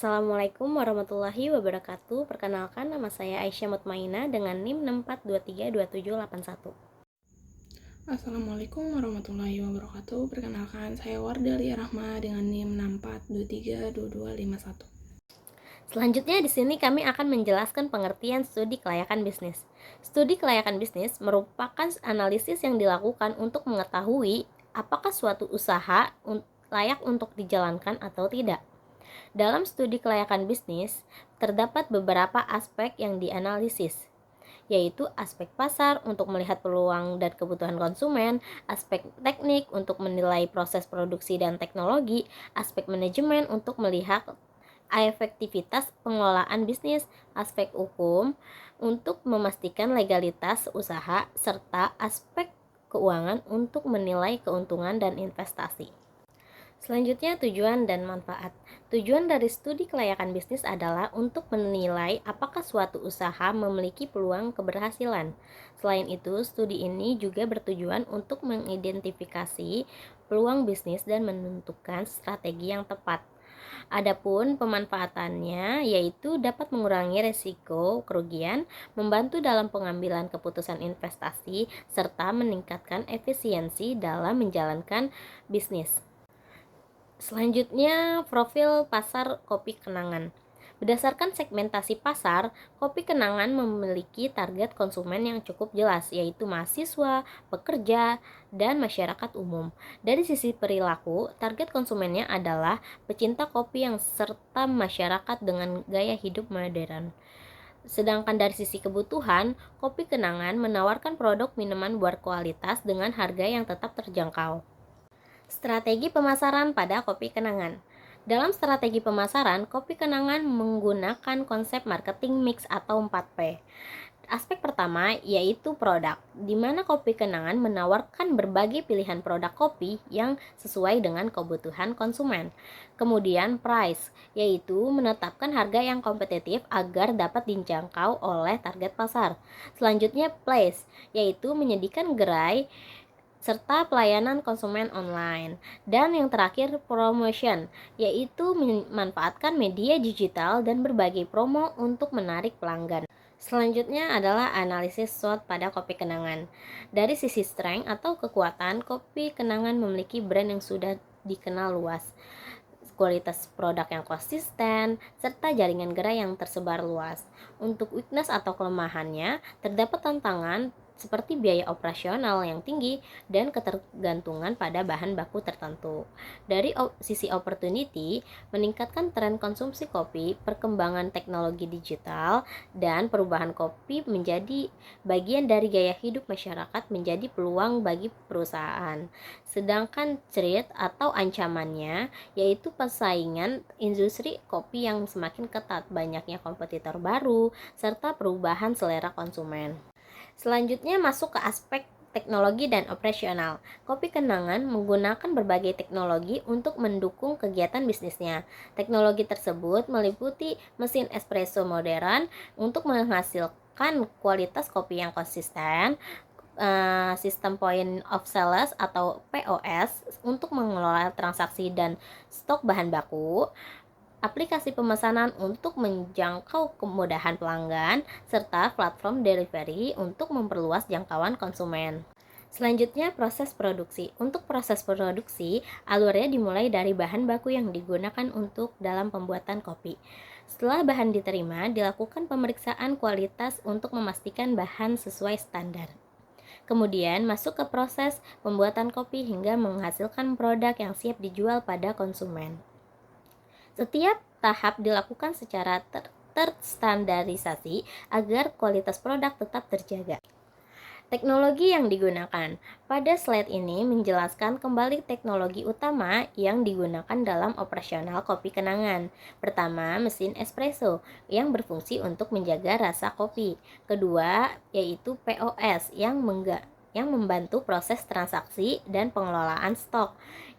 Assalamualaikum warahmatullahi wabarakatuh. Perkenalkan, nama saya Aisyah Mutmainah dengan NIM 64232781. Assalamualaikum warahmatullahi wabarakatuh. Perkenalkan, saya Wardali Rahma dengan NIM 64232251. Selanjutnya di sini kami akan menjelaskan pengertian studi kelayakan bisnis. Studi kelayakan bisnis merupakan analisis yang dilakukan untuk mengetahui apakah suatu usaha layak untuk dijalankan atau tidak. Dalam studi kelayakan bisnis, terdapat beberapa aspek yang dianalisis, yaitu aspek pasar untuk melihat peluang dan kebutuhan konsumen, aspek teknik untuk menilai proses produksi dan teknologi, aspek manajemen untuk melihat efektivitas pengelolaan bisnis, aspek hukum untuk memastikan legalitas usaha, serta aspek keuangan untuk menilai keuntungan dan investasi. Selanjutnya, tujuan dan manfaat. Tujuan dari studi kelayakan bisnis adalah untuk menilai apakah suatu usaha memiliki peluang keberhasilan. Selain itu, studi ini juga bertujuan untuk mengidentifikasi peluang bisnis dan menentukan strategi yang tepat. Adapun pemanfaatannya yaitu dapat mengurangi risiko kerugian, membantu dalam pengambilan keputusan investasi, serta meningkatkan efisiensi dalam menjalankan bisnis. Selanjutnya, profil pasar kopi kenangan. Berdasarkan segmentasi pasar, kopi kenangan memiliki target konsumen yang cukup jelas, yaitu mahasiswa, pekerja, dan masyarakat umum. Dari sisi perilaku, target konsumennya adalah pecinta kopi yang serta masyarakat dengan gaya hidup modern. Sedangkan dari sisi kebutuhan, kopi kenangan menawarkan produk minuman berkualitas dengan harga yang tetap terjangkau. Strategi pemasaran pada kopi kenangan. Dalam strategi pemasaran, kopi kenangan menggunakan konsep marketing mix atau 4P. Aspek pertama yaitu produk, di mana kopi kenangan menawarkan berbagai pilihan produk kopi yang sesuai dengan kebutuhan konsumen. Kemudian price, yaitu menetapkan harga yang kompetitif agar dapat dijangkau oleh target pasar. Selanjutnya place, yaitu menyediakan gerai serta pelayanan konsumen online. Dan yang terakhir promotion, yaitu memanfaatkan media digital dan berbagai promo untuk menarik pelanggan. Selanjutnya adalah analisis SWOT pada kopi kenangan. Dari sisi strength atau kekuatan, kopi kenangan memiliki brand yang sudah dikenal luas, kualitas produk yang konsisten, serta jaringan gerai yang tersebar luas. Untuk weakness atau kelemahannya, terdapat tantangan seperti biaya operasional yang tinggi dan ketergantungan pada bahan baku tertentu. Dari sisi opportunity, meningkatkan tren konsumsi kopi, perkembangan teknologi digital, dan perubahan kopi menjadi bagian dari gaya hidup masyarakat menjadi peluang bagi perusahaan. Sedangkan threat atau ancamannya yaitu persaingan industri kopi yang semakin ketat, banyaknya kompetitor baru, serta perubahan selera konsumen. Selanjutnya masuk ke aspek teknologi dan operasional. Kopi kenangan menggunakan berbagai teknologi untuk mendukung kegiatan bisnisnya. Teknologi tersebut meliputi mesin espresso modern untuk menghasilkan kualitas kopi yang konsisten, sistem point of sales atau POS untuk mengelola transaksi dan stok bahan baku, aplikasi pemesanan untuk menjangkau kemudahan pelanggan, serta platform delivery untuk memperluas jangkauan konsumen. Selanjutnya, proses produksi. Untuk proses produksi, alurnya dimulai dari bahan baku yang digunakan untuk dalam pembuatan kopi. Setelah bahan diterima, dilakukan pemeriksaan kualitas untuk memastikan bahan sesuai standar. Kemudian masuk ke proses pembuatan kopi hingga menghasilkan produk yang siap dijual pada konsumen. Setiap tahap dilakukan secara terstandarisasi agar kualitas produk tetap terjaga. Teknologi yang digunakan. Pada slide ini menjelaskan kembali teknologi utama yang digunakan dalam operasional kopi kenangan. Pertama, mesin espresso yang berfungsi untuk menjaga rasa kopi. Kedua, yaitu POS yang membantu proses transaksi dan pengelolaan stok.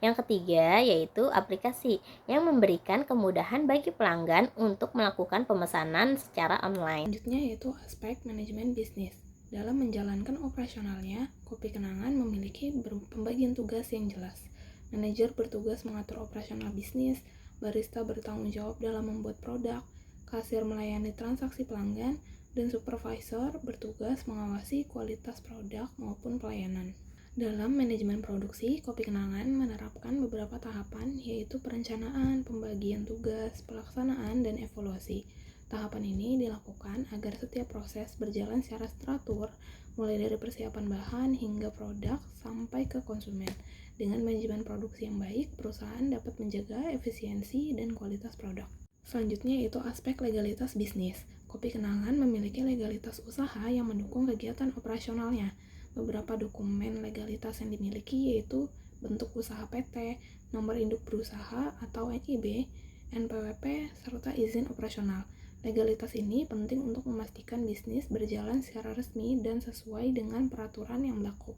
Yang ketiga yaitu aplikasi yang memberikan kemudahan bagi pelanggan untuk melakukan pemesanan secara online. Selanjutnya yaitu aspek manajemen bisnis. Dalam menjalankan operasionalnya, kopi kenangan memiliki pembagian tugas yang jelas. Manajer bertugas mengatur operasional bisnis, barista bertanggung jawab dalam membuat produk, kasir melayani transaksi pelanggan, dan supervisor bertugas mengawasi kualitas produk maupun pelayanan. Dalam manajemen produksi, Kopi Kenangan menerapkan beberapa tahapan, yaitu perencanaan, pembagian tugas, pelaksanaan, dan evaluasi. Tahapan ini dilakukan agar setiap proses berjalan secara teratur, mulai dari persiapan bahan hingga produk sampai ke konsumen. Dengan manajemen produksi yang baik, perusahaan dapat menjaga efisiensi dan kualitas produk. Selanjutnya yaitu aspek legalitas bisnis. Kopi Kenangan memiliki legalitas usaha yang mendukung kegiatan operasionalnya. Beberapa dokumen legalitas yang dimiliki yaitu bentuk usaha PT, nomor induk berusaha atau NIB, NPWP, serta izin operasional. Legalitas ini penting untuk memastikan bisnis berjalan secara resmi dan sesuai dengan peraturan yang berlaku.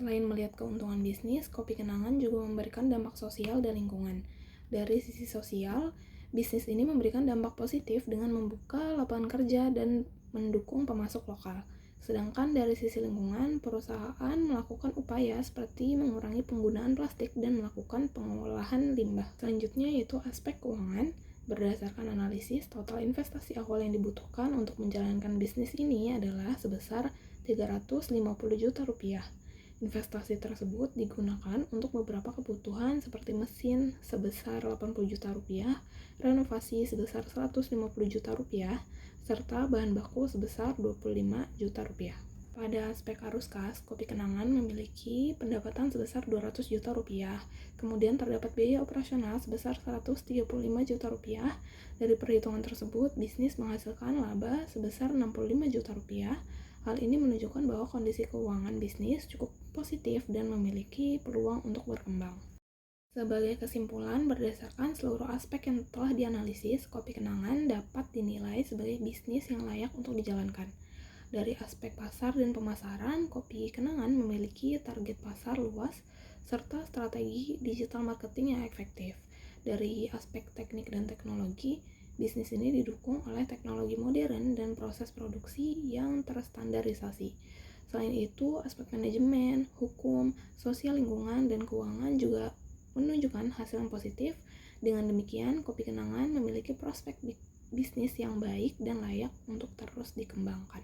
Selain melihat keuntungan bisnis, Kopi Kenangan juga memberikan dampak sosial dan lingkungan. Dari sisi sosial, bisnis ini memberikan dampak positif dengan membuka lapangan kerja dan mendukung pemasok lokal. Sedangkan dari sisi lingkungan, perusahaan melakukan upaya seperti mengurangi penggunaan plastik dan melakukan pengolahan limbah. Selanjutnya yaitu aspek keuangan. Berdasarkan analisis, total investasi awal yang dibutuhkan untuk menjalankan bisnis ini adalah sebesar 350 juta rupiah. Investasi tersebut digunakan untuk beberapa kebutuhan seperti mesin sebesar 80 juta rupiah, renovasi sebesar 150 juta rupiah, serta bahan baku sebesar 25 juta rupiah. Pada aspek arus kas, Kopi Kenangan memiliki pendapatan sebesar 200 juta rupiah. Kemudian terdapat biaya operasional sebesar 135 juta rupiah. Dari perhitungan tersebut, bisnis menghasilkan laba sebesar 65 juta rupiah. Hal ini menunjukkan bahwa kondisi keuangan bisnis cukup positif dan memiliki peluang untuk berkembang. Sebagai kesimpulan, berdasarkan seluruh aspek yang telah dianalisis, Kopi Kenangan dapat dinilai sebagai bisnis yang layak untuk dijalankan. Dari aspek pasar dan pemasaran, Kopi Kenangan memiliki target pasar luas serta strategi digital marketing yang efektif. Dari aspek teknik dan teknologi, bisnis ini didukung oleh teknologi modern dan proses produksi yang terstandarisasi. Selain itu, aspek manajemen, hukum, sosial lingkungan, dan keuangan juga menunjukkan hasil yang positif. Dengan demikian, Kopi Kenangan memiliki prospek bisnis yang baik dan layak untuk terus dikembangkan.